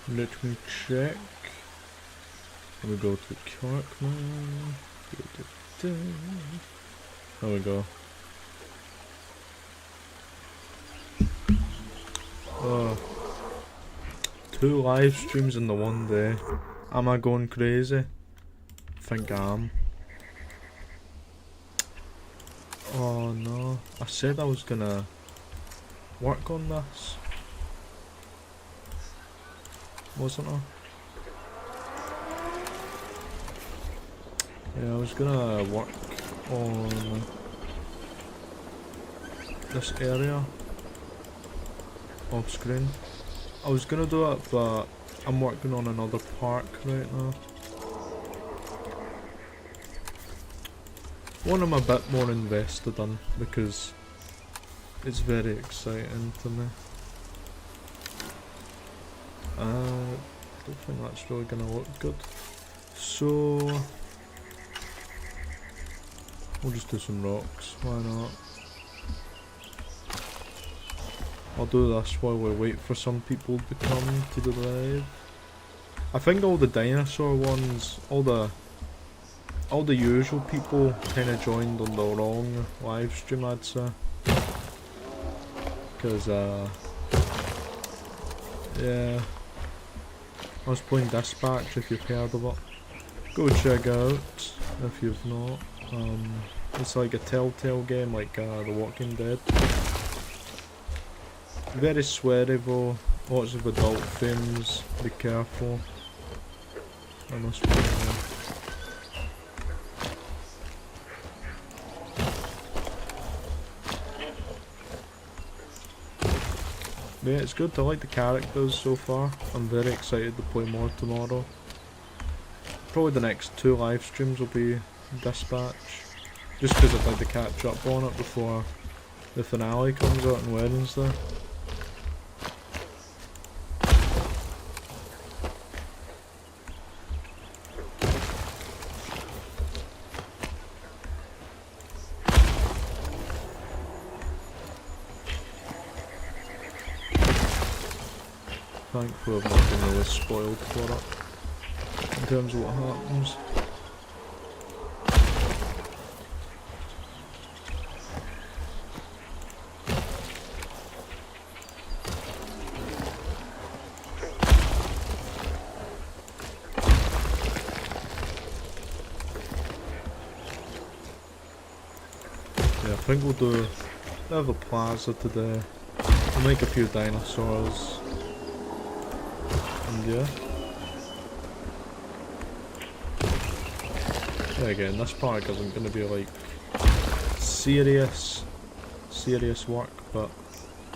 Let me check. We go to Kirkman. There we go. Two live streams in the one day. Am I going crazy? I think I am. Oh no. I said I was gonna work on this. Wasn't I? Yeah, I was gonna work on this area off screen. I was gonna do it, but I'm working on another park right now. One I'm a bit more invested in because it's very exciting to me. I don't think that's really gonna look good. So we'll just do some rocks, why not? I'll do this while we wait for some people to come to the live. I think all the dinosaur ones, all the usual people kinda joined on the wrong live stream, I'd say. Cause yeah, I was playing Dispatch, if you've heard of it. Go check out if you've not. It's like a Telltale game, like The Walking Dead. Very sweary though, lots of adult themes, be careful. I must be But yeah, it's good, I like the characters so far. I'm very excited to play more tomorrow. Probably the next 2 live streams will be Dispatch. Just because I'd like to catch up on it before the finale comes out on Wednesday. Thankfully I've not been really spoiled for it, in terms of what happens. Yeah, I think we'll do a bit of a plaza today. We'll make a few dinosaurs. And yeah. Yeah, again, this park isn't going to be like serious work, but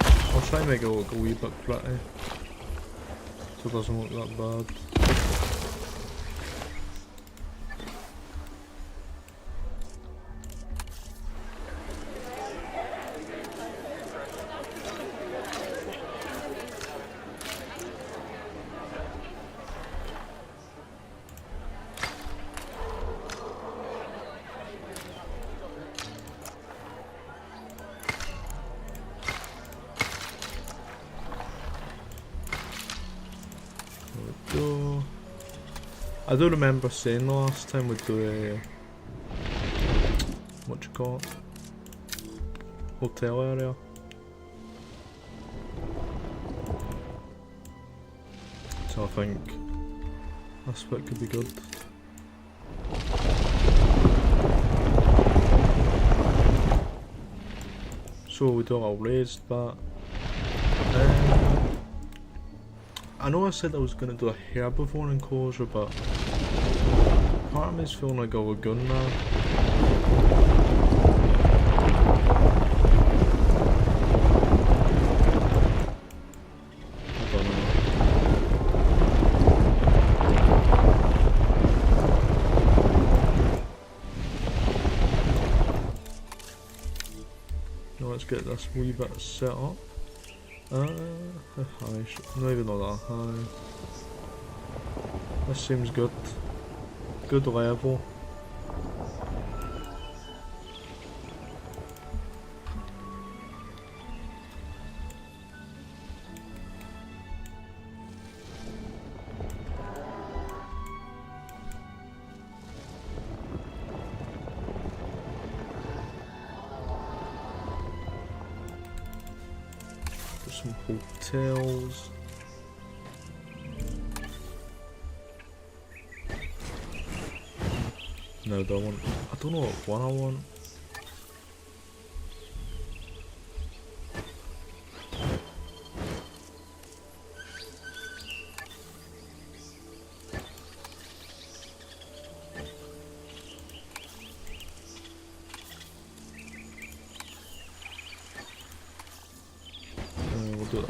I'll try and make it look a wee bit pretty, so it doesn't look that bad. I do remember saying the last time we'd do a, what you call it, hotel area. So I think this bit could be good. So we do all raised that. I know I said I was going to do a herbivore enclosure, but part of me is feeling like a lagoon now. I don't know. Now let's get this wee bit set up. How high? Maybe not that high. This seems good. Good level. some hotels. No, I don't know what one I want. We'll do that.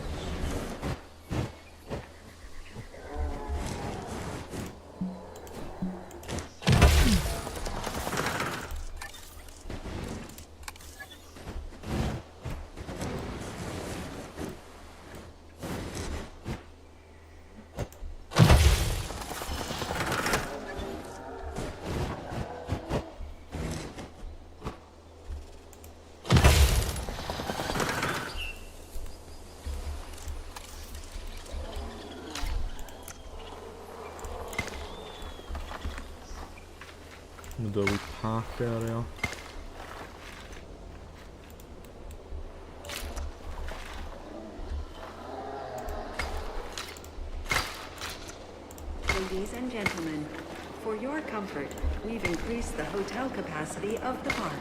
I'm gonna do a wee park area. Ladies and gentlemen, for your comfort, we've increased the hotel capacity of the park.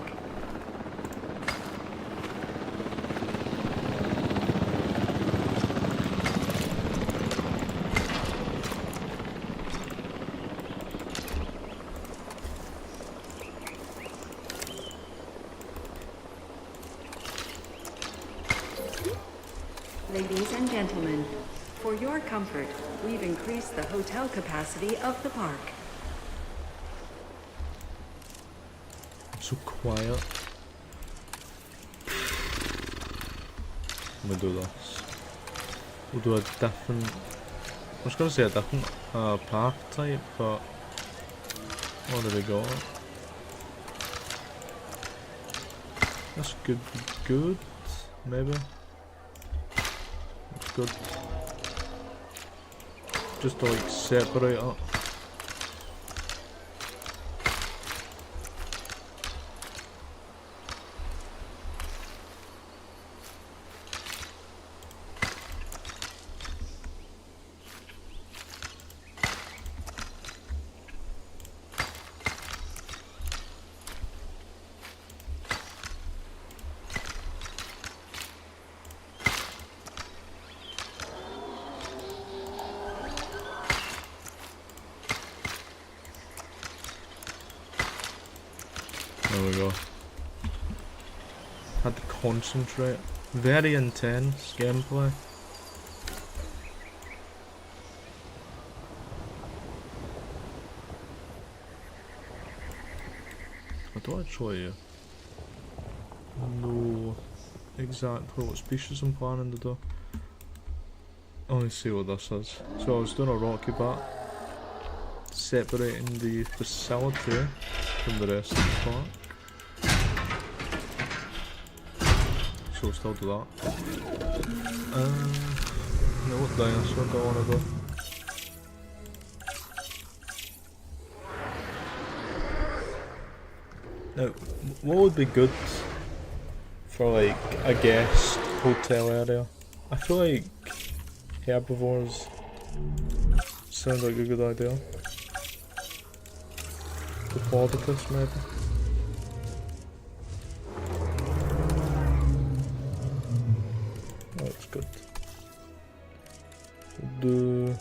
Ladies and gentlemen, for your comfort, we've increased the hotel capacity of the park. I'm so quiet. I'm gonna do this. We'll do a different... I was gonna say a different park type, but... What do we got? This could be good, maybe. It's good. Just to like separate it. There we go. Had to concentrate. Very intense gameplay. I don't actually know exactly what species I'm planning to do. Let see what this is. So I was doing a rocky bat, separating the facility from the rest of the park. So we'll still do that. No, what dinosaur do I want to do? Now, what would be good for like a guest hotel area? I feel like herbivores sound like a good idea. Diplodocus maybe? Oh, that's good. We'll do...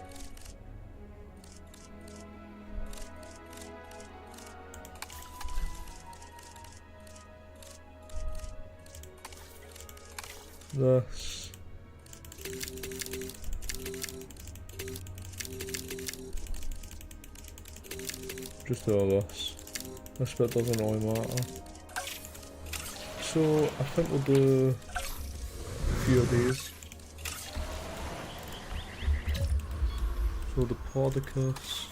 this. Just do all this. This bit doesn't really matter. So I think we'll do a few of these. So the Diplodocus.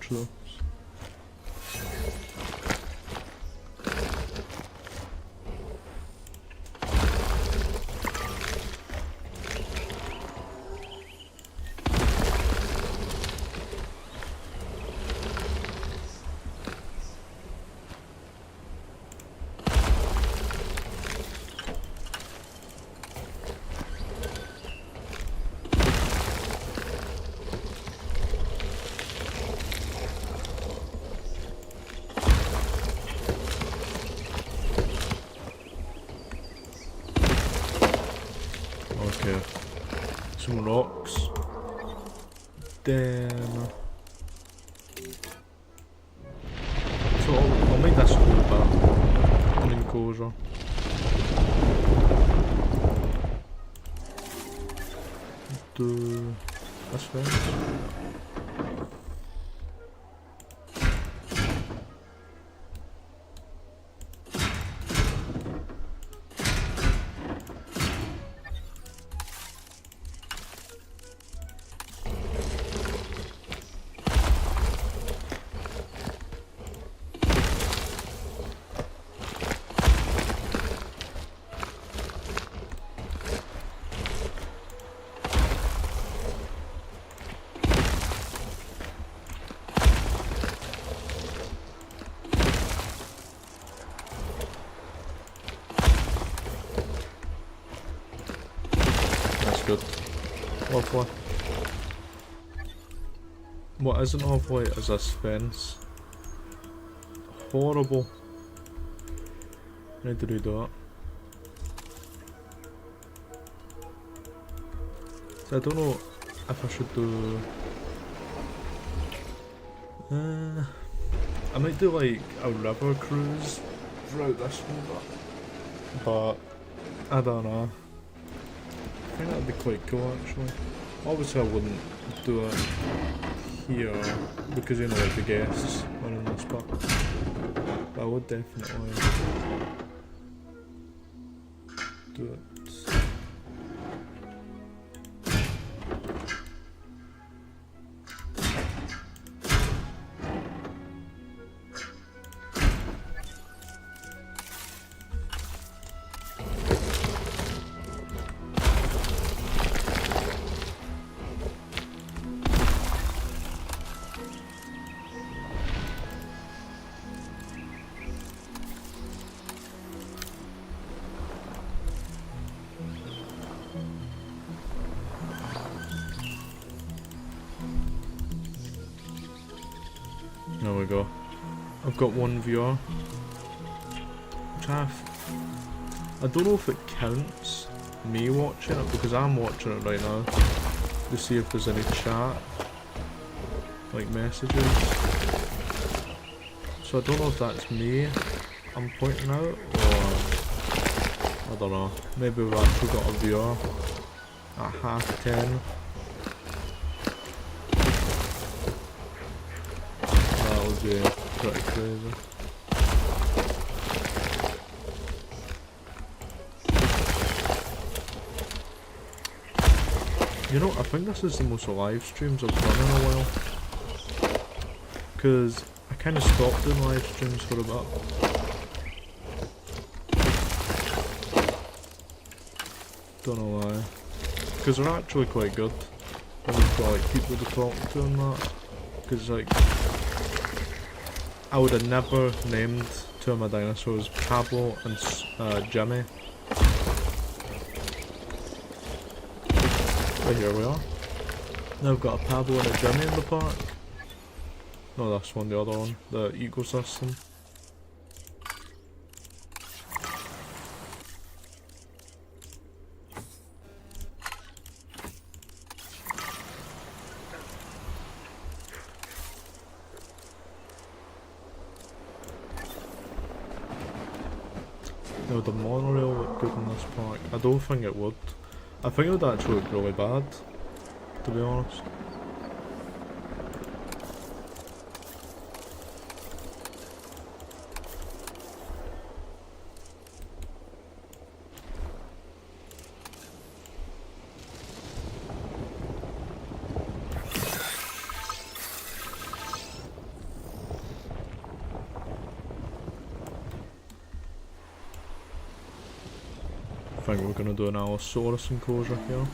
watch those. Okay, some rocks. Then, so I'll make this whole bit an enclosure. Do this fence. Good. Lovely. What isn't lovely is this fence. Horrible. Need to redo it. So I don't know if I should do... I might do like a river cruise throughout this one, but I don't know. I think that'd be quite cool actually. Obviously I wouldn't do it here because you know like the guests are in this part. But I would definitely do it. There we go. I've got one viewer. Which I don't know if it counts me watching it because I'm watching it right now to see if there's any chat, like messages. So I don't know if that's me I'm pointing out or I don't know. Maybe we've actually got a viewer at 10:30. That would be pretty crazy. You know, I think this is the most live streams I've done in a while. Because I kind of stopped doing live streams for a bit. Don't know why. Because they're actually quite good. When you've got like people to talk to and that. Because like, I would have never named two of my dinosaurs Pablo and Jimmy. But here we are. Now I've got a Pablo and a Jimmy in the park. No, this one, the other one, the ecosystem. Now the monorail look good in this park. I don't think it would. I think it would actually look really bad, to be honest. think we're going to do an Allosaurus enclosure here.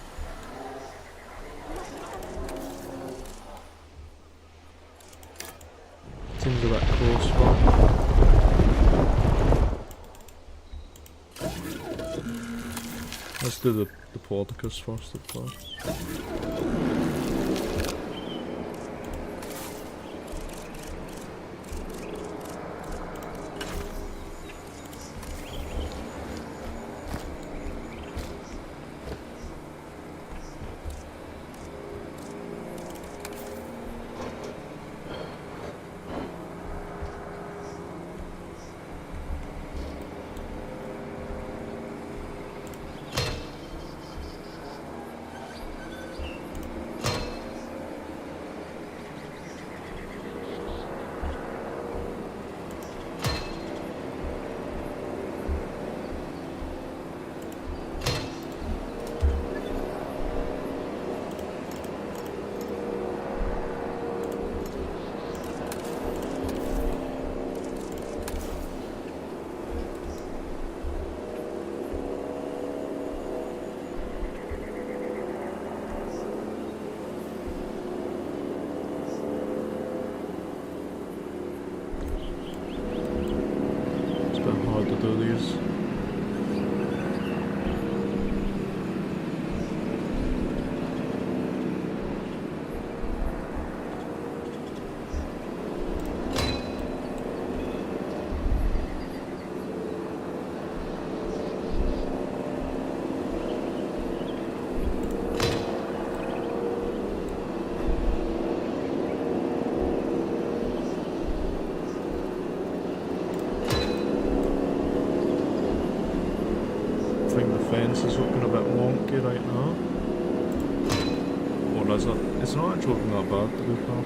Seems a bit close for it. Let's do the Pordicus first, of course. To do these. I think the fence is looking a bit wonky right now. Or is it? It's not actually looking that bad, to be fair.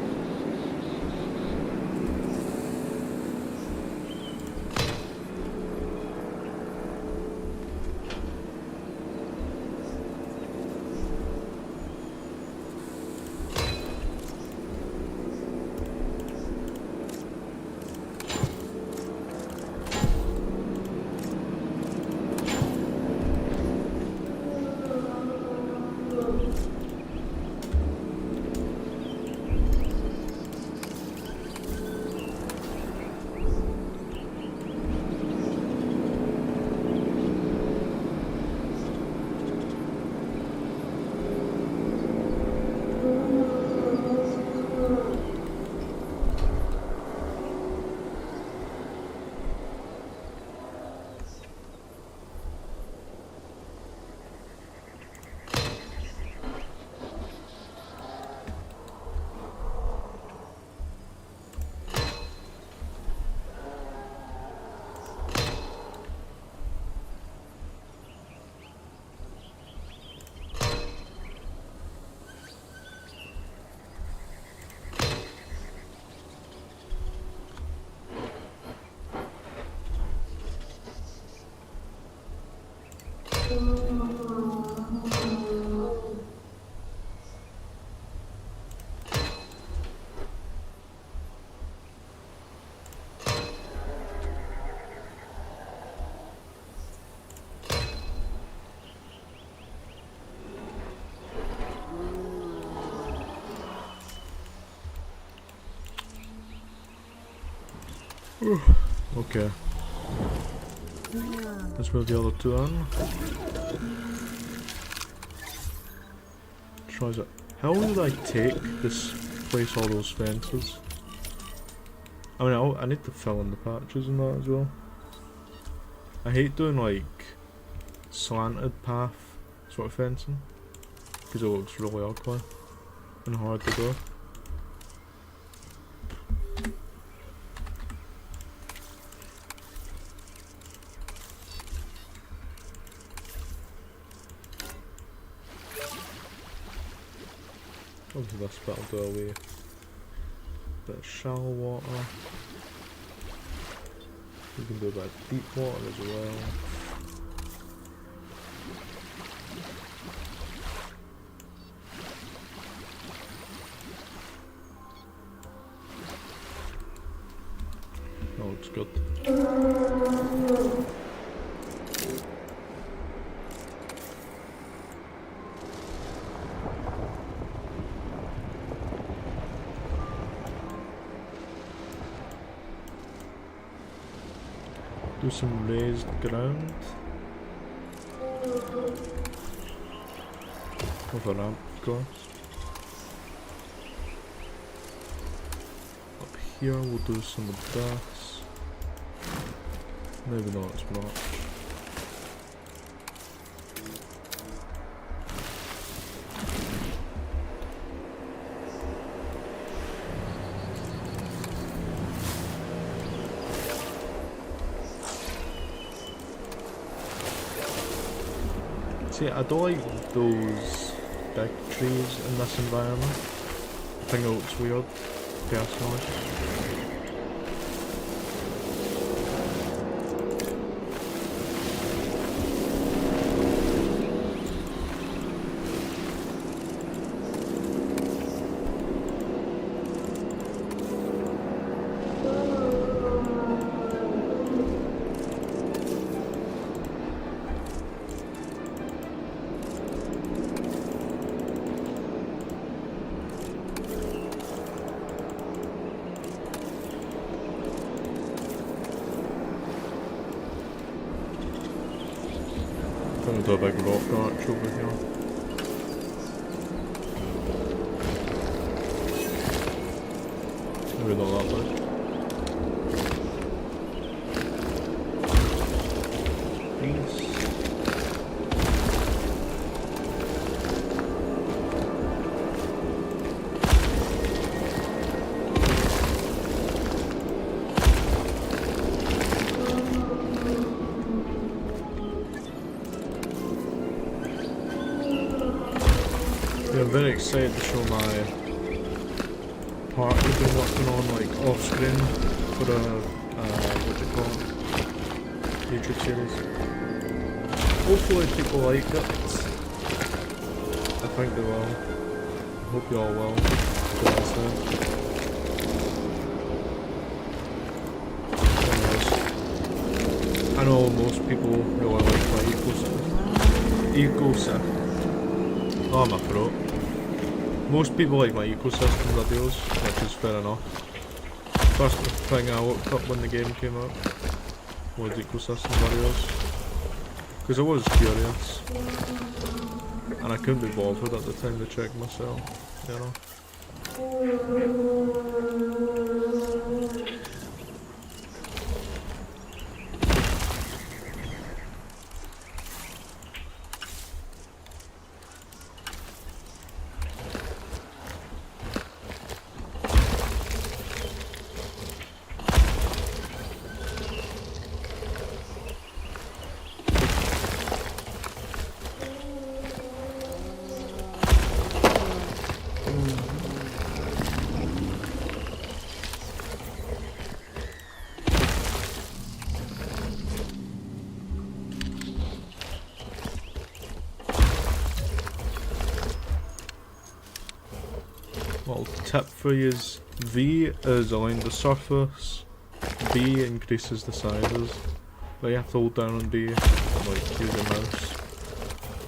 Okay. Let's move the other two on. Tries it. How would I take this place, all those fences? I mean, I need to fill in the patches and that as well. I hate doing like slanted path sort of fencing because it looks really ugly and hard to do. Obviously this bit will do away. Bit of shallow water. We can do a bit of deep water as well. That looks good. Do some raised ground. With a ramp, of course. Up here we'll do some of this. Maybe not as much. See, I don't like those big trees in this environment. I think it looks weird, personally. I'm gonna do a big rock arch over here. Maybe not that big. Peace. I'm very excited to show my part we've been working on, like off screen, for a what do you call it, YouTube series. Hopefully people like it. I think they will. Hope you all will. Anyways, I know most people really like my ecosystem. Oh, my throat. Most people like my ecosystem videos, which is fair enough. First thing I looked up when the game came out was ecosystem videos. Because I was curious. And I couldn't be bothered at the time to check myself, you know. Little tip for you is V is align the surface, B increases the sizes, but you have to hold down on B and like use your mouse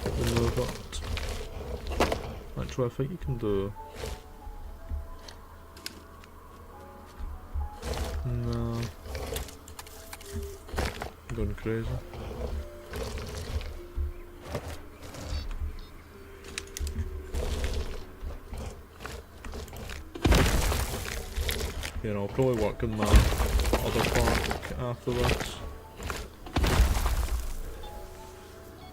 to move it. Actually I think you can do... No. I'm going crazy. You know, I'll probably work on my other part after this.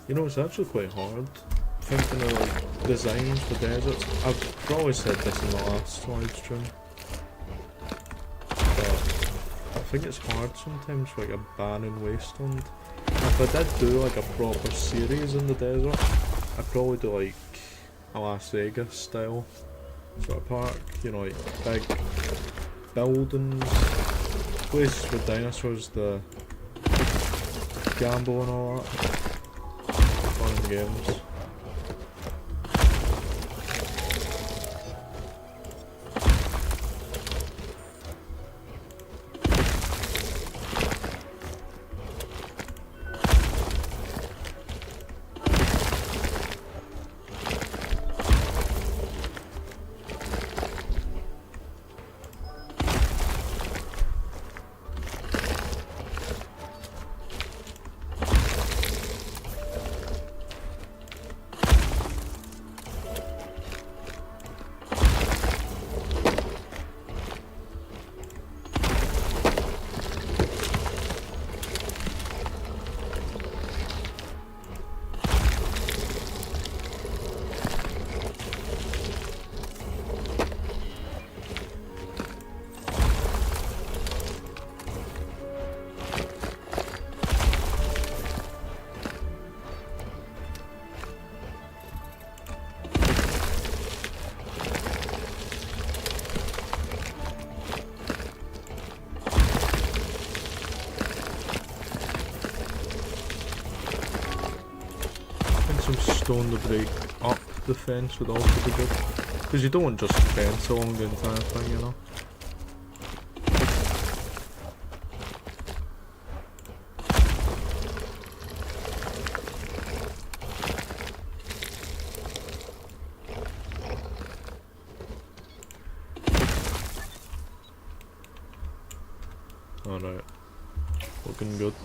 You know, it's actually quite hard thinking of like designs for deserts. I've probably said this in the last live stream, but I think it's hard sometimes for like a barren wasteland. If I did do like a proper series in the desert, I'd probably do like a Las Vegas style sort of park, you know, like big buildings, places for dinosaurs to gamble and all that. Fun in games. some stone to break up the fence would also be good. Because you don't want just the fence along the entire thing, you know. Alright. Looking good.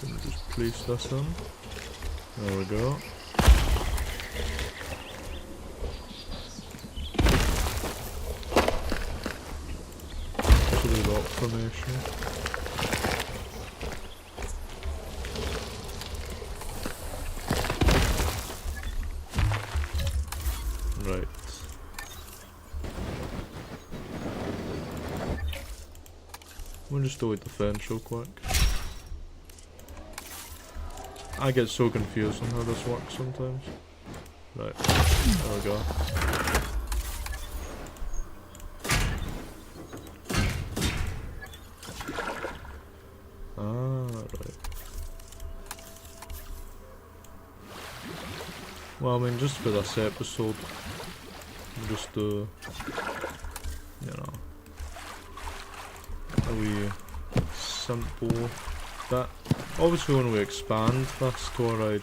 Gonna just place this in. There we go. Actually, rock formation. Right. We'll just delete the fence real quick. I get so confused on how this works sometimes. Right, there we go. Ah, right. Well, I mean, just for this episode, we'll just do, you know, a wee simple bit. Obviously when we expand this tour ride,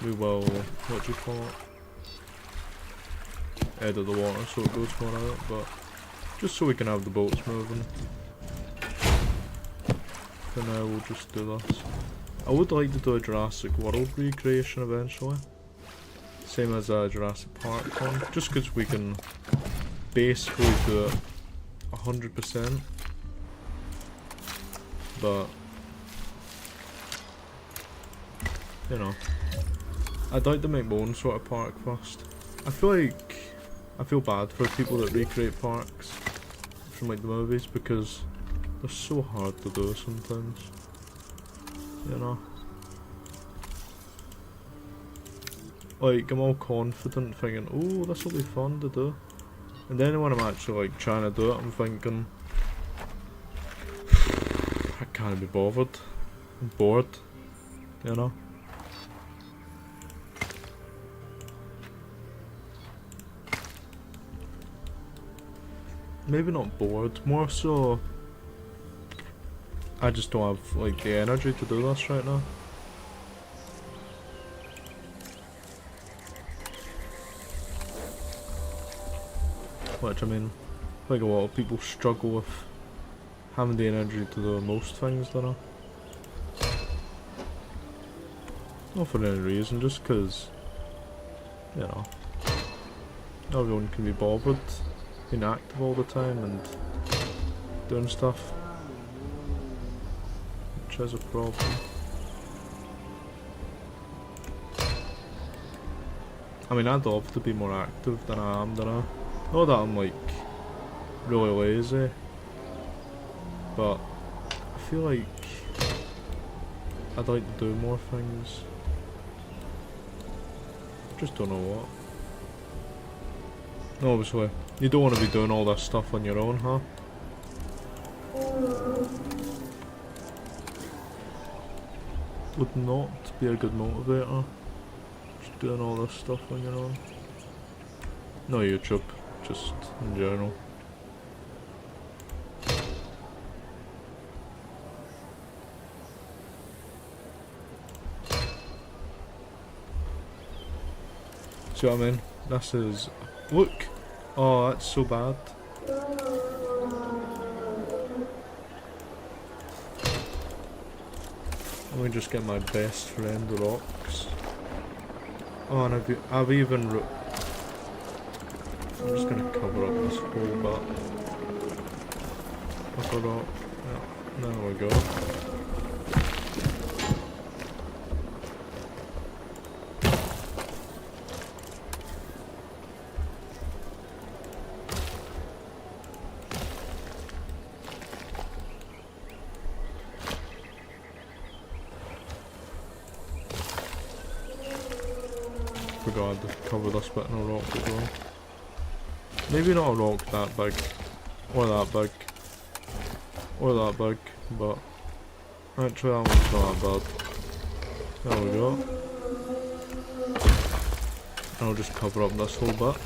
we will, what do you call it, edit the water so it goes more out, but just so we can have the boats moving. For now we'll just do this. I would like to do a Jurassic World recreation eventually. Same as a Jurassic Park one, just because we can basically do it 100%. But you know, I'd like to make my own sort of park first. I feel bad for people that recreate parks from like the movies because they're so hard to do sometimes. You know? Like, I'm all confident thinking, oh, this will be fun to do. And then when I'm actually like trying to do it, I'm thinking, I can't be bothered. I'm bored. You know? Maybe not bored, more so I just don't have like the energy to do this right now. Which I mean, I think a lot of people struggle with having the energy to do most things, don't know. Not for any reason, just because, you know, not everyone can be bothered being active all the time and doing stuff, which is a problem. I mean, I'd love to be more active than I am, don't I? Not that I'm like really lazy, but I feel like I'd like to do more things. Just don't know what. Obviously, you don't want to be doing all this stuff on your own, huh? Would not be a good motivator. Just doing all this stuff on your own. No YouTube, just in general. See what I mean? This is... Look! Oh, that's so bad. Let me just get my best friend rocks. Oh, and I've even... I'm just gonna cover up this whole bit with a rock. Yeah. There we go. Forgot to cover this bit in a rock as well. Maybe not a rock that big, or that big, or that big, but actually that one's not that bad. There we go. I'll just cover up this whole bit.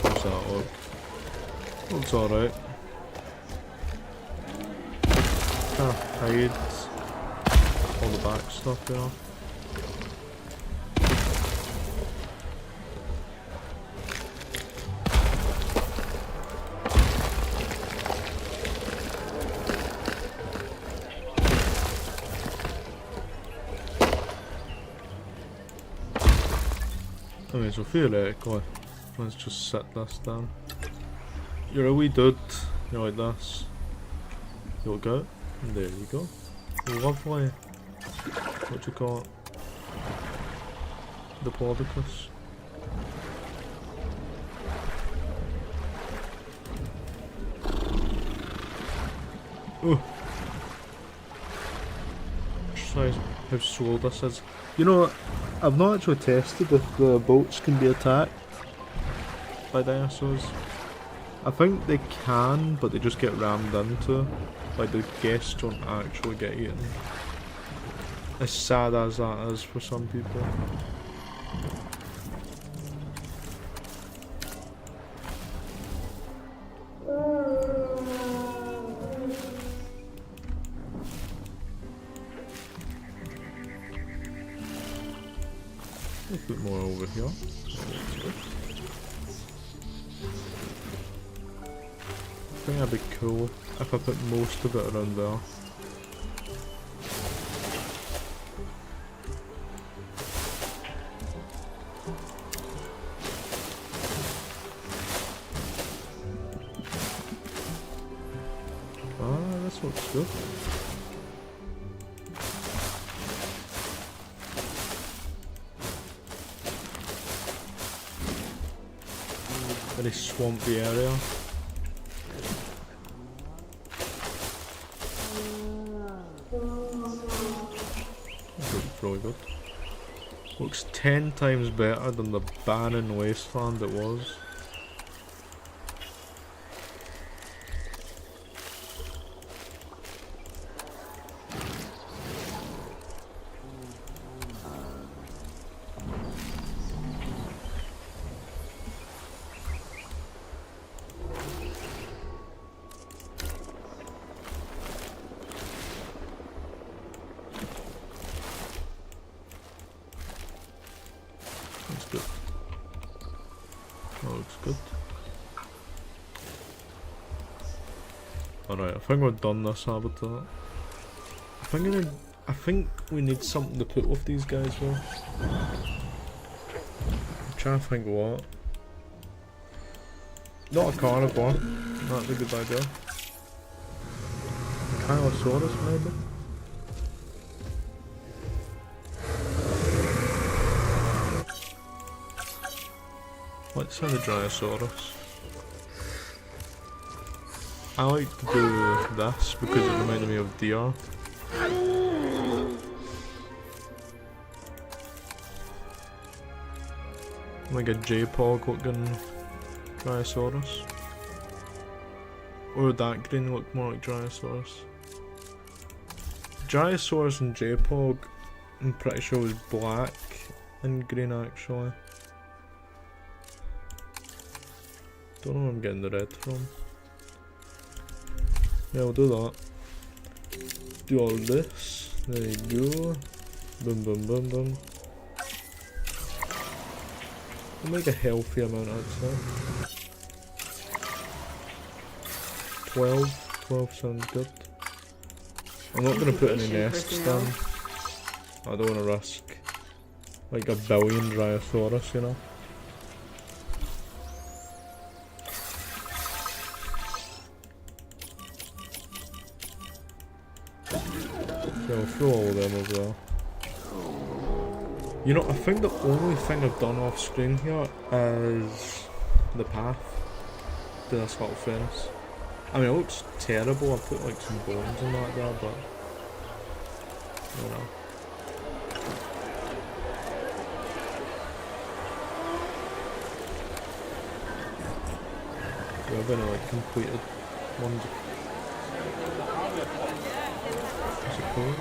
How's that look? Looks alright. Hides all the back stuff there. I mean, so theoretically, let's just set this down. You're a wee dude, you're like this. You'll go. There you go. Lovely. What do you call it? Diplodocus. Oh. Sorry, how slow this is. You know, I've not actually tested if the boats can be attacked by dinosaurs. I think they can, but they just get rammed into. Like, the guests don't actually get eaten. As sad as that is for some people. Let's put more over here. I think that'd be cool if I put most of it around there. Ah, this looks good. Very swampy area. Really good. Looks 10 times better than the barren wasteland it was. That's good. That looks good. Alright, I think we're done this habitat. I think we need something to put with these guys with. I'm trying to think what. Not a carnivore. That'd be a good idea. A Kylosaurus maybe? Let's have a Dryosaurus. I like to do this because it reminded me of deer. Like a J-Pog looking Dryosaurus. Or would that green look more like Dryosaurus? Dryosaurus and J-Pog, I'm pretty sure was black and green actually. Don't know where I'm getting the red from. Yeah, we'll do that. Do all this. There you go. Boom, boom, boom, boom. We'll make a healthy amount, I'd say. 12. 12 sounds good. I'm not going to put any nests down. I don't want to risk like a billion Dryosaurus, you know. So I'll throw all of them as well. You know, I think the only thing I've done off screen here is the path to this little fence. I mean, it looks terrible. I put like some bones and that there, but you know. Do I have any like completed ones? I suppose.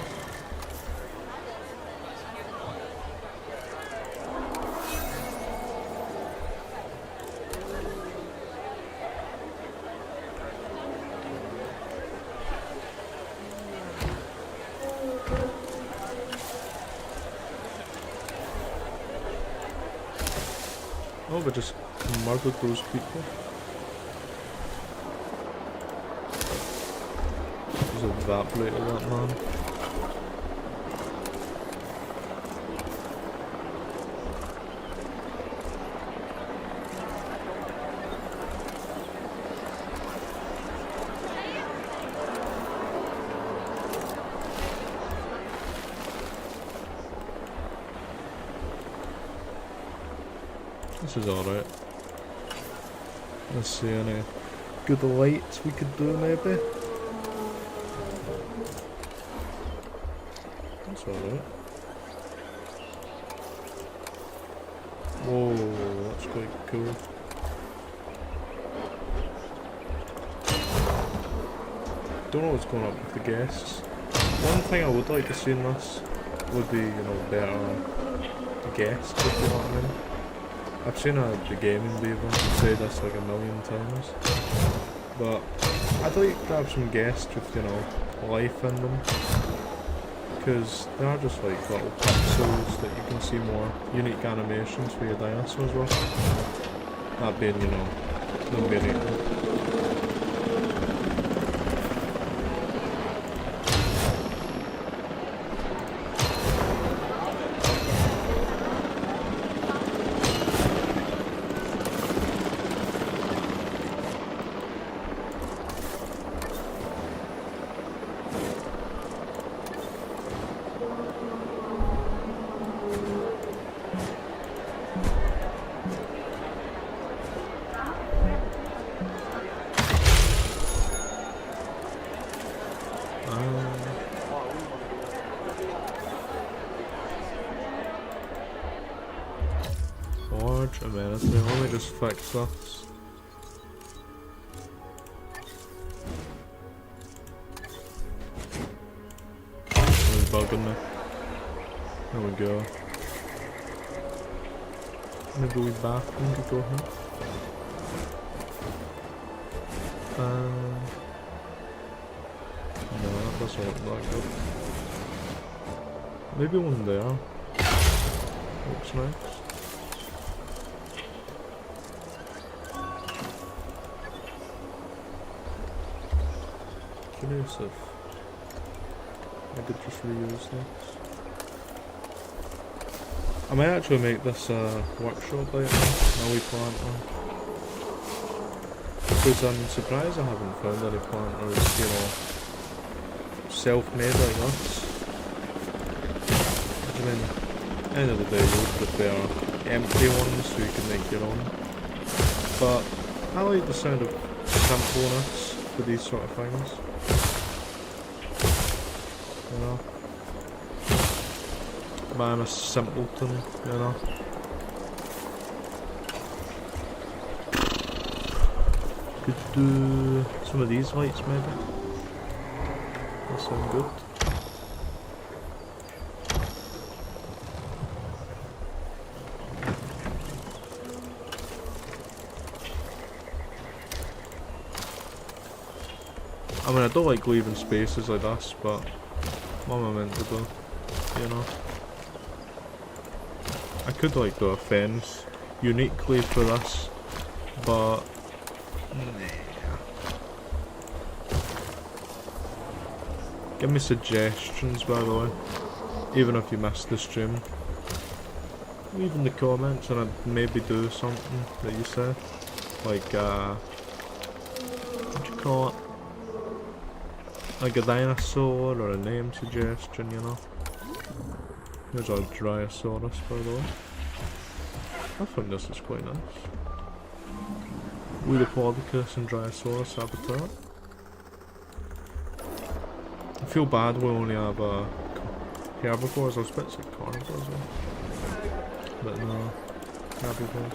Oh, we just murdered those people. Just evaporated that man. This is alright. Let's see any good lights we could do maybe. That's alright. Whoa, that's quite cool. Don't know what's going on with the guests. One thing I would like to see in this would be, you know, better guests, if you know what I mean. I've seen the gaming beaver say this like a million times, but I'd like to have some guests with, you know, life in them, because they are just like little pixels that you can see more unique animations for your dinosaurs with. That being, you know, them being eaten. Large amenity, let me just fix this. It's bugging me. There we go. Maybe we bathroom could go here. No, that doesn't look that good. Maybe one there. Looks nice. Curious if I could just reuse this. I might actually make this a workshop item, now we plant one. Because I'm surprised I haven't found any planters, you know, self-made like this. I mean, at the end of the day you would prefer empty ones so you can make your own. But I like the sound of simpleness for these sort of things. You know? But I'm a simpleton, you know? Could do some of these lights maybe. That sound good. I mean, I don't like leaving spaces like this, but what am I meant to do, you know? I could like do a fence uniquely for this, but nah. Give me suggestions, by the way, even if you missed the stream. Leave in the comments and I'd maybe do something that you said, like what do you call it? Like a dinosaur or a name suggestion, you know. Here's our Dryosaurus, by the way. I think this is quite nice. Wedopodicus and Dryosaurus habitat. I feel bad we only have herbivores. I was about to say carnivores, but no, herbivores.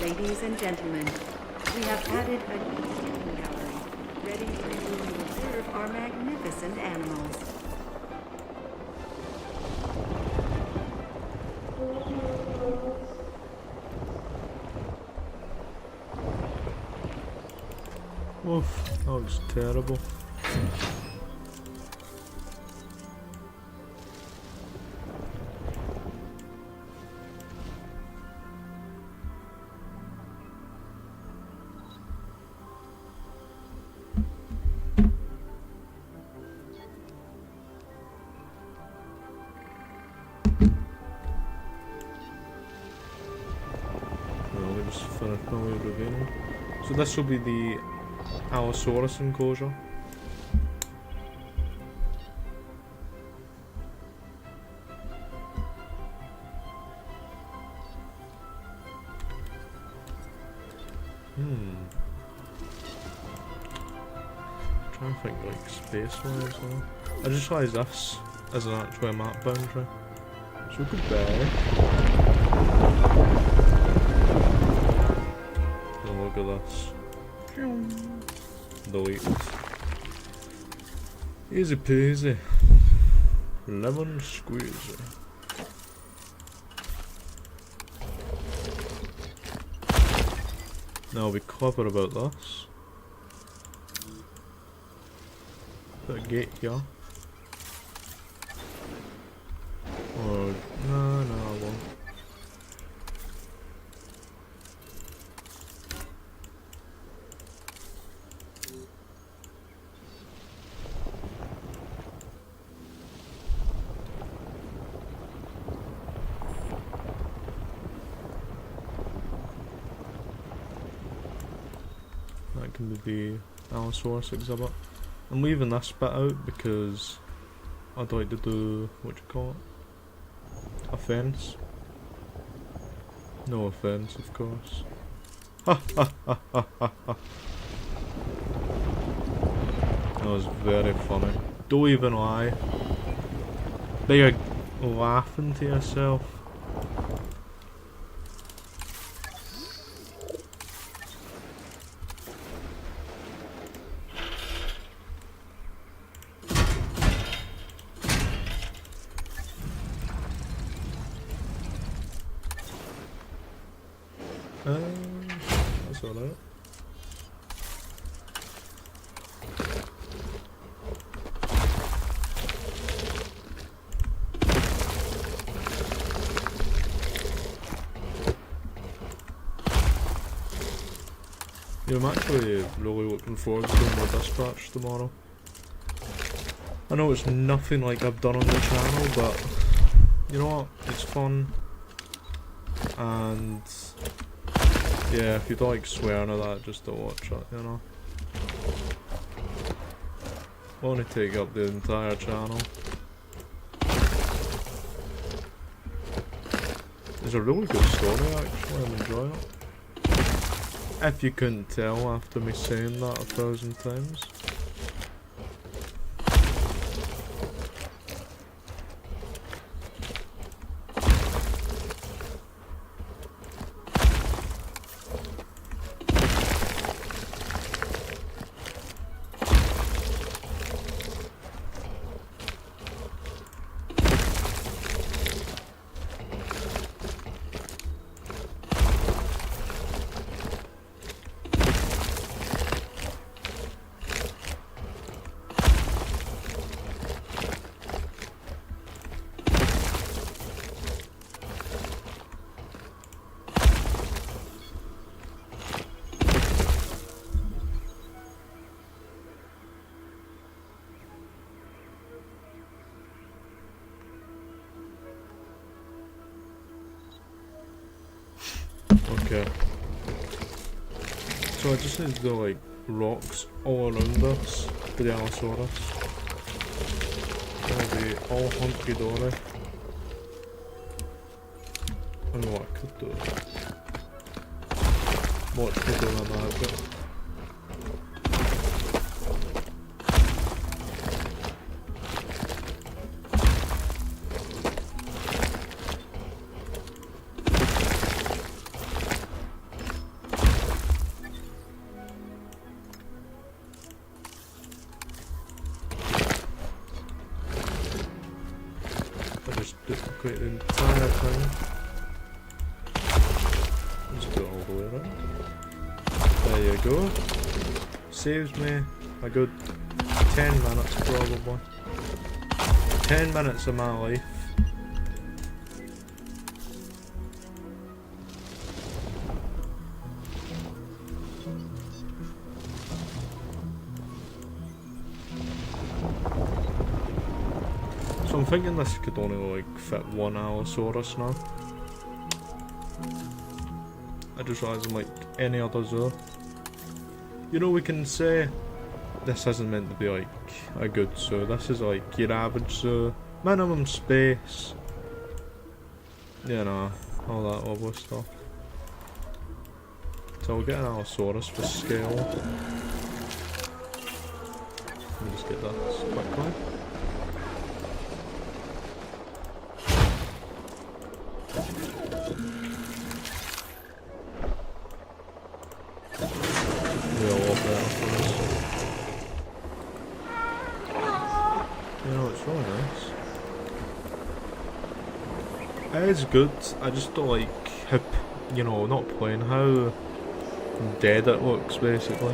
Ladies and gentlemen, we have added a new viewing gallery, ready for you to observe our magnificent animals. Oof, that was terrible. So this will be the Allosaurus enclosure. Trying to think like space-wise though. I just realised this is an actual map boundary. So goodbye. Look at this. Delete. Easy peasy. Lemon squeezy. Now I'll be clever about this. Put a gate here. Or no, I won't. That can be the Allosaurus exhibit. I'm leaving this bit out because I'd like to do, what do you call it? A fence. No offence, of course. Ha ha ha ha ha ha. That was very funny. Don't even lie. They are laughing to yourself. That's alright. Yeah, I'm actually really looking forward to doing more dispatch tomorrow. I know it's nothing like I've done on the channel, but you know what? It's fun. And yeah, if you don't like swearing or that, just don't watch it, you know. Won't it take up the entire channel? It's a really good story actually, I'm enjoying it. If you couldn't tell after me saying that 1,000 times. Okay. So I just need to do like rocks all around us for the Allosaurus. That'll be all hunky dory. I know what I could do. Watch me do my magic. Duplicate the entire thing. Just do it all the way around. There you go. Saves me a good 10 minutes probably. 10 minutes of my life. So I'm thinking this could only like fit one Allosaurus now. I just realised I'm like any other zoo. You know, we can say this isn't meant to be like a good zoo. This is like your average zoo. Minimum space. You know, all that lovely stuff. So we'll get an Allosaurus for scale. Let me just get this quickly. It's good, I just don't like how, you know, not plain, how dead it looks basically.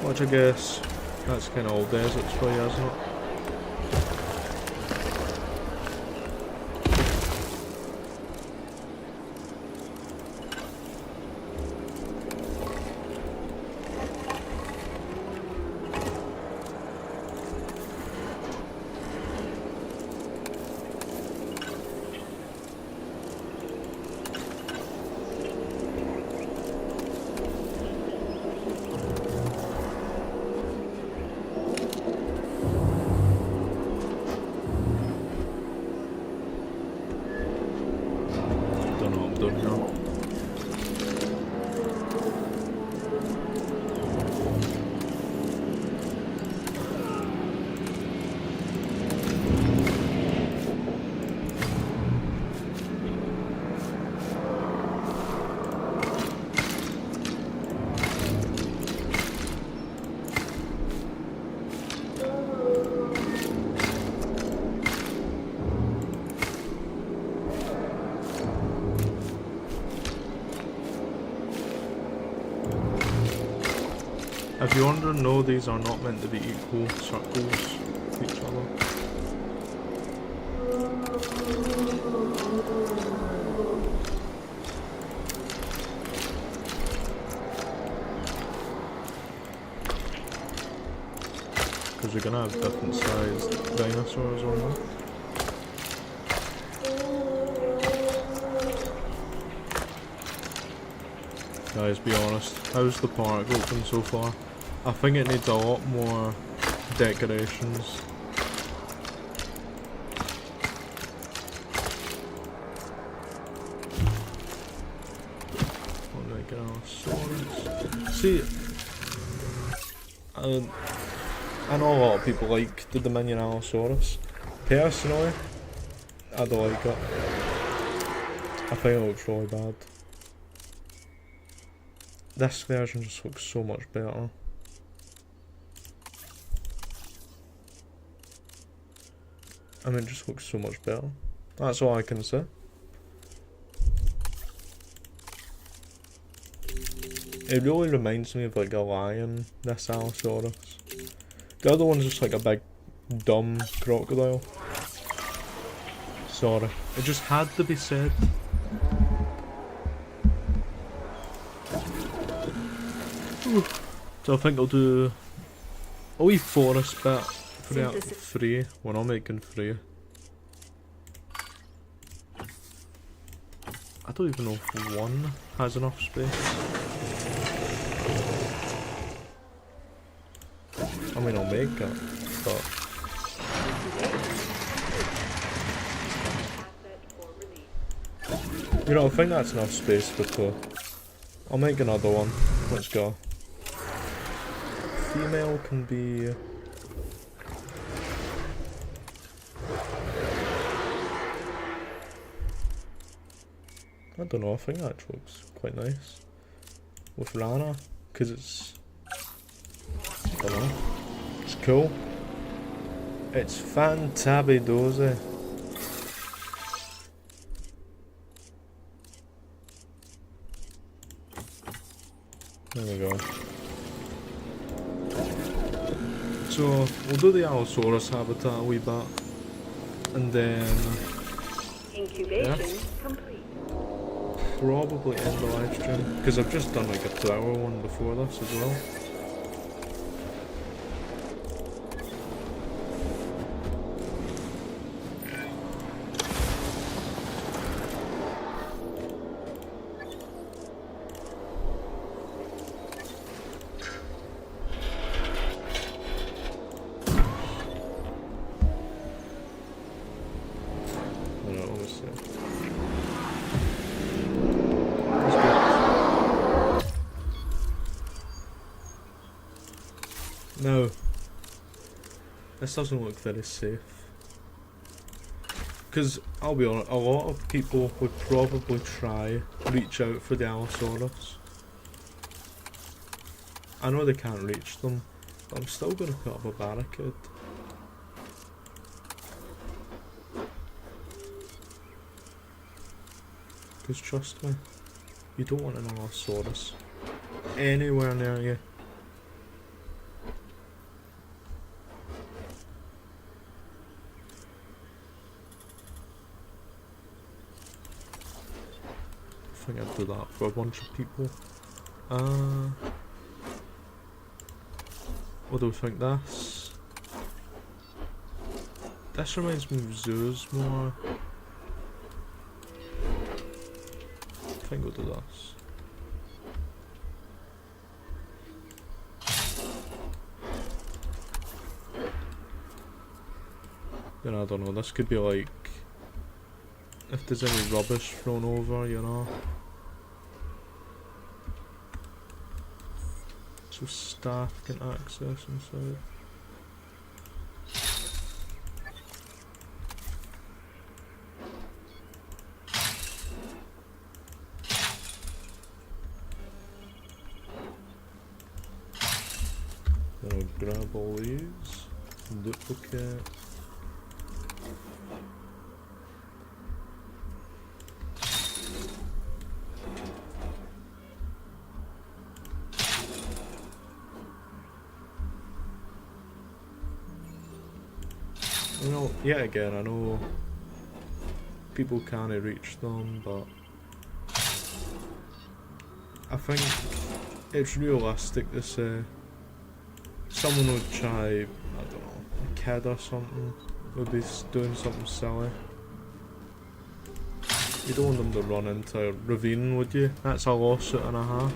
Which I guess, that's kind of all deserts for you, isn't it? If you're wondering, no, these are not meant to be equal circles to each other. Because you're going to have different sized dinosaurs on them. Guys, be honest, how's the park looking so far? I think it needs a lot more decorations. like an Allosaurus. See, I know a lot of people like the Dominion Allosaurus. Personally, I don't like it. I think it looks really bad. This version just looks so much better. I mean, it just looks so much better. That's all I can say. It really reminds me of like a lion, this Allosaurus. The other one's just like a big, dumb crocodile. Sorry. It just had to be said. So I think I'll do a wee forest bit for the 3. We're not making 3. I don't even know if 1 has enough space. I mean, I'll make it, but you know, I think that's enough space for 2. I'll make another one. Let's go. Female can be... I don't know, I think that looks quite nice. With Rana, because it's... I don't know. It's cool. It's fantabidoze. There we go. So, we'll do the Allosaurus habitat a wee bit. And then... Incubation complete. Probably end the live stream. Because I've just done like a 2-hour one before this as well. No. This doesn't look very safe. Because, I'll be honest, a lot of people would probably try reach out for the Allosaurus. I know they can't reach them, but I'm still going to put up a barricade. Because trust me, you don't want an Allosaurus anywhere near you. I think I'd do that for a bunch of people. What do we think this? This reminds me of zoos more. I think we'll do this. Then I don't know, this could be like, if there's any rubbish thrown over, you know. So staff can access inside. Then I'll grab all these, duplicate. You know, yet again, I know people can't reach them, but I think it's realistic to say someone would try, I don't know, a kid or something, would be doing something silly. You don't want them to run into a ravine, would you? That's a lawsuit and a half.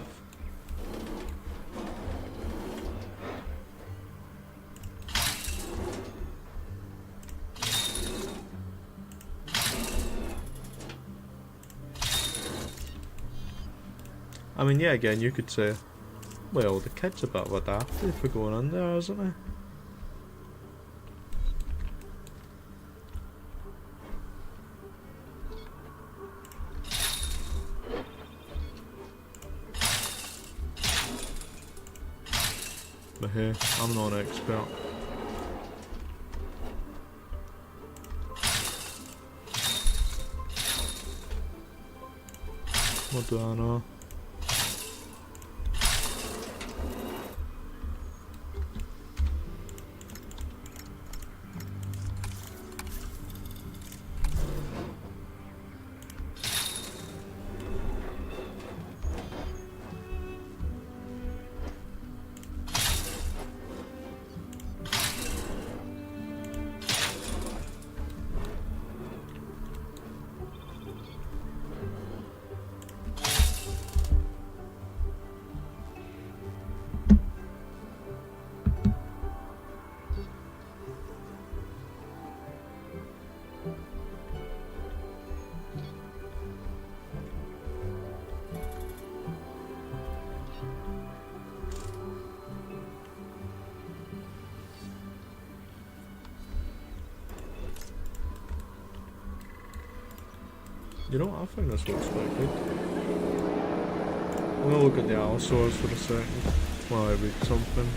I mean, yeah, again, you could say, well, the kid's a bit of a dafty for going in there, isn't he? But hey, I'm not an expert. What do I know? You know what, I think this looks quite good. I'm gonna look at the Allosaurus for a second while I read something.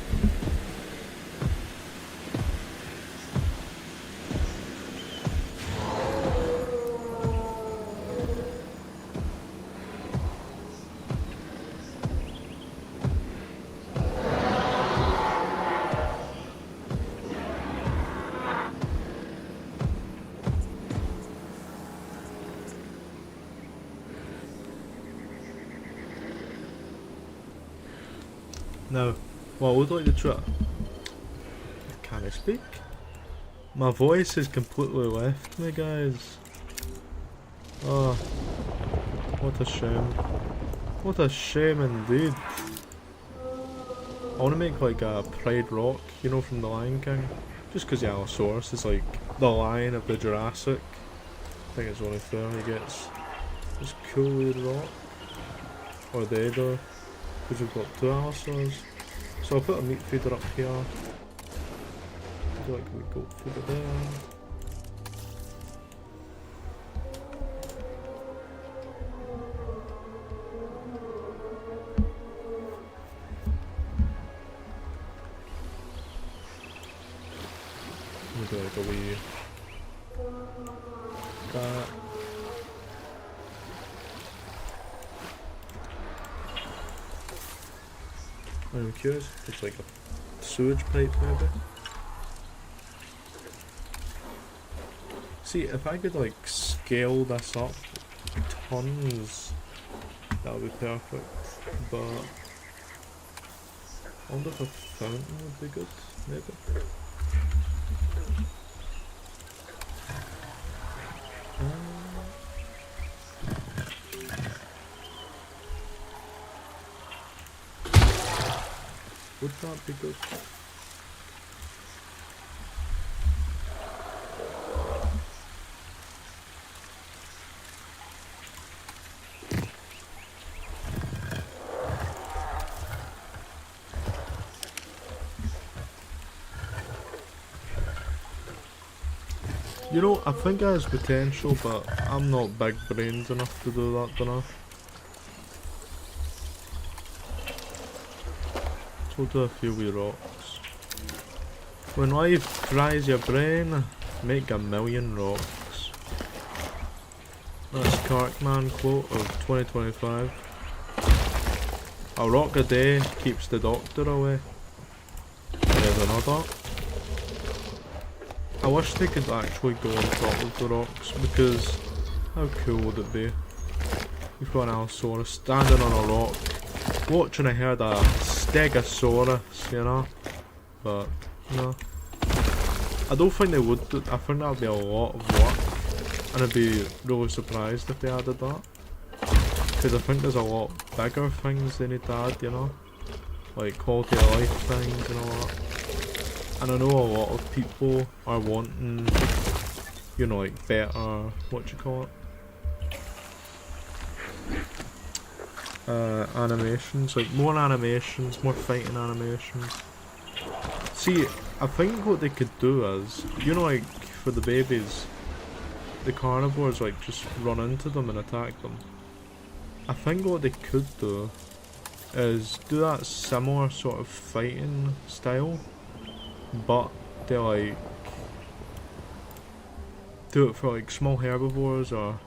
Now, what I would like to try... Can I speak? My voice has completely left me, guys. Oh, what a shame. What a shame indeed. I want to make like a Pride Rock, you know, from the Lion King. Just because the Allosaurus is like the lion of the Jurassic. I think it's only fair he gets this cool little rock. Or they do. Because we've got two Allosaurs. So I'll put a meat feeder up here. Do like a wee goat feeder there. We'll do like a wee cat. I'm curious if it's like a sewage pipe maybe. See, if I could like scale this up tons, that would be perfect. But I wonder if a fountain would be good, maybe. Would that be good? You know, I think it has potential, but I'm not big brained enough to do that, dunno. We'll do a few wee rocks. When life fries your brain, make a million rocks. That's Cartman quote of 2025. A rock a day keeps the doctor away. There's another. I wish they could actually go on top of the rocks, because how cool would it be? You've got an Allosaurus standing on a rock, watching a herd of Stegosaurus, you know? But, no. I don't think they would do, I think that would be a lot of work, and I'd be really surprised if they added that. Because I think there's a lot bigger things they need to add, you know? Like quality of life things and all that. And I know a lot of people are wanting, you know, like better, what you call it? animations, like more animations, more fighting animations. See, I think what they could do is, you know, like for the babies, the carnivores like just run into them and attack them. I think what they could do is do that similar sort of fighting style, but they like do it for like small herbivores or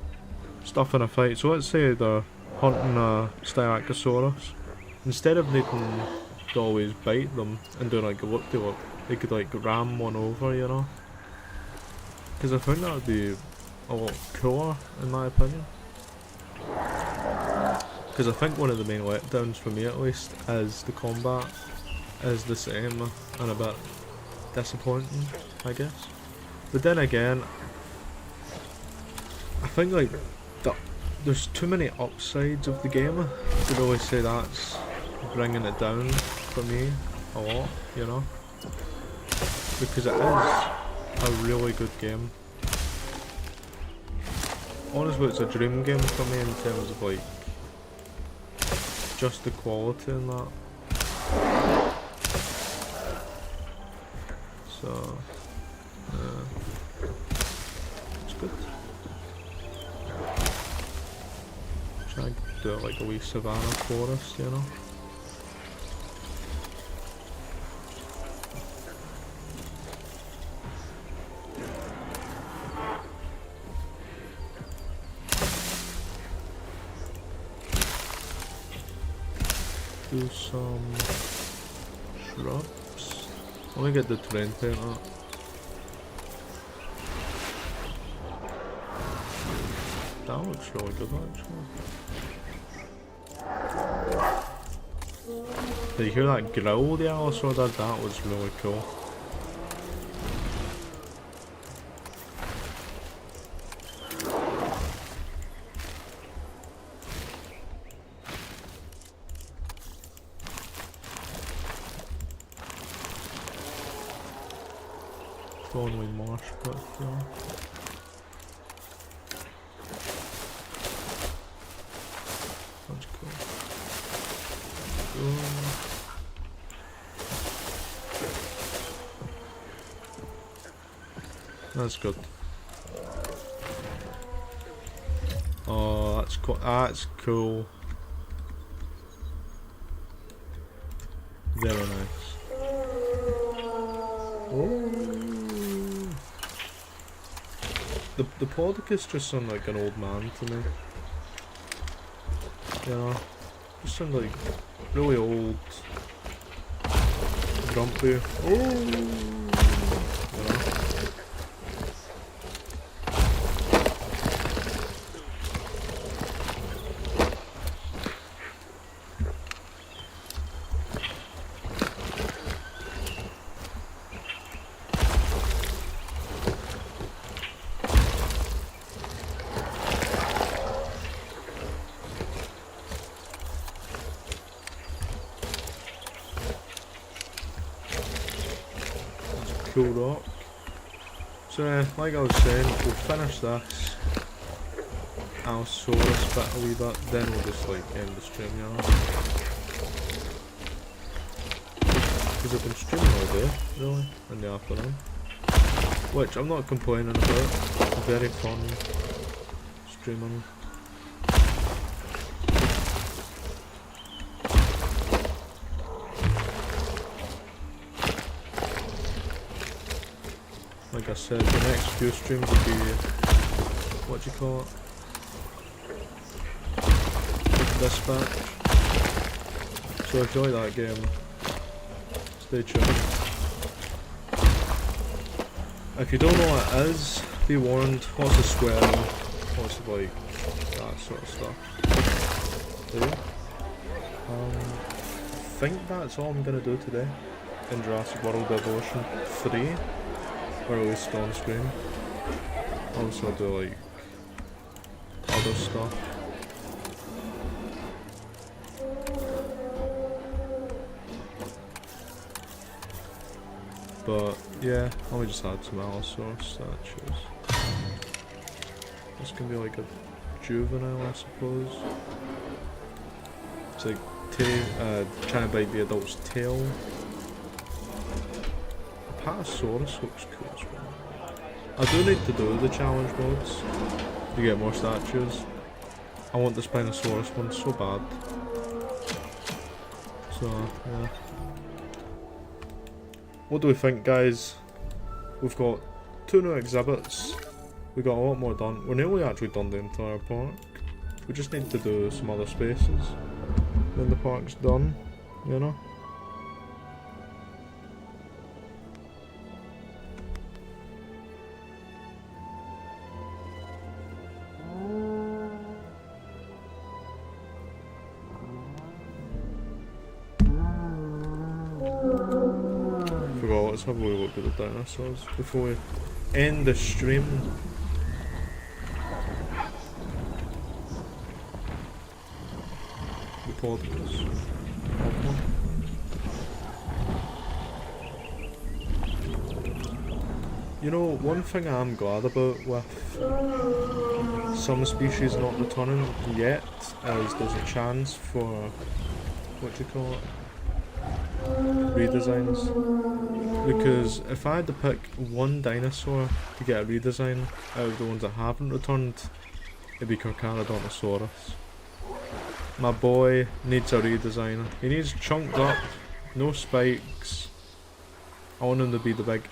stuff in a fight. So let's say they're hunting a Styracosaurus. Instead of needing to always bite them and do like a whoop-de-whoop, they could like ram one over, you know? Because I think that would be a lot cooler, in my opinion. Because I think one of the main letdowns for me at least is the combat is the same and a bit disappointing, I guess. But then again, I think like there's too many upsides of the game to really say that's bringing it down for me a lot, you know? Because it is a really good game. Honestly, it's a dream game for me in terms of like just the quality in that. So, it's good. Try and do it like a wee savannah forest, you know? Do some shrubs. Let me get the terrain paint up. That looks really good actually. Did you hear that growl the Allosaur did? That was really cool. Only marsh, but yeah. That's cool. That's good. Oh, that's cool. That's cool. Very nice. Oh. The Podicus just sound like an old man to me. You know? Just sound like really old, grumpy. Oh! You know? Cool rock. So like I was saying, we'll finish this Allosaurus bit a wee bit, then we'll just like end the stream, you know? Because I've been streaming all day, really, in the afternoon. Which I'm not complaining about, very fun streaming. Like I said, the next few streams will be, what do you call it? Dispatch. So if you like that game, stay tuned. If you don't know what it is, be warned, lots of swearing, lots of like, that sort of stuff. So yeah. I think that's all I'm gonna do today in Jurassic World Evolution 3. Or at least on screen. Also do like other stuff. But yeah, let me just add some Allosaurus statues. This can be like a juvenile, I suppose. It's like trying to bite the adult's tail. Patasaurus looks cool as well. I do need to do the challenge modes to get more statues. I want the Spinosaurus one so bad. So, yeah. What do we think, guys? We've got 2 new exhibits. We got a lot more done. We're nearly actually done the entire park. We just need to do some other spaces. Then the park's done, you know? Let's have a look at the dinosaurs before we end the stream. The podcast. You know, one thing I'm glad about with some species not returning yet is there's a chance for, what do you call it, redesigns. Because if I had to pick one dinosaur to get a redesign out of the ones that haven't returned, it'd be Carcharodontosaurus. My boy needs a redesign. He needs chunked up, no spikes. I want him to be the big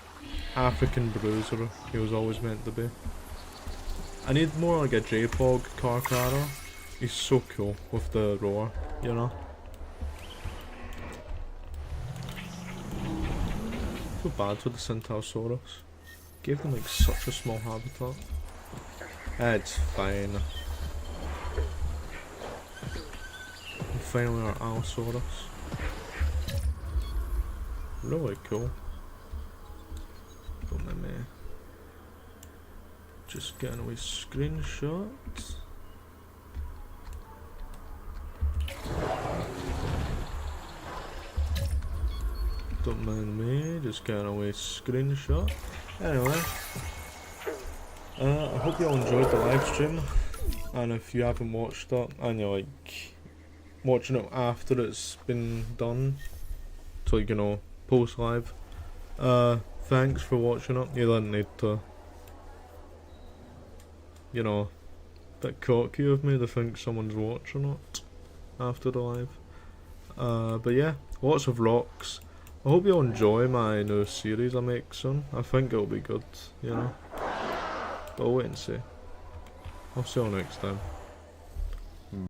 African bruiser he was always meant to be. I need more like a J-Pog Carcharo. He's so cool with the roar, you know? So bad for the Centaurosaurus. Gave them like such a small habitat. It's fine. And finally our Allosaurus. Really cool. Don't let me just get a wee screenshot. Don't mind me, just getting a wee screenshot. Anyway, I hope you all enjoyed the live stream, and if you haven't watched it and you're like watching it after it's been done, so like, you know, post live, thanks for watching it. You didn't need to, you know, bit cocky of me to think someone's watching it after the live. But yeah, lots of rocks. I hope you'll enjoy my new series I make soon. I think it'll be good, you know. But I'll wait and see. I'll see you all next time.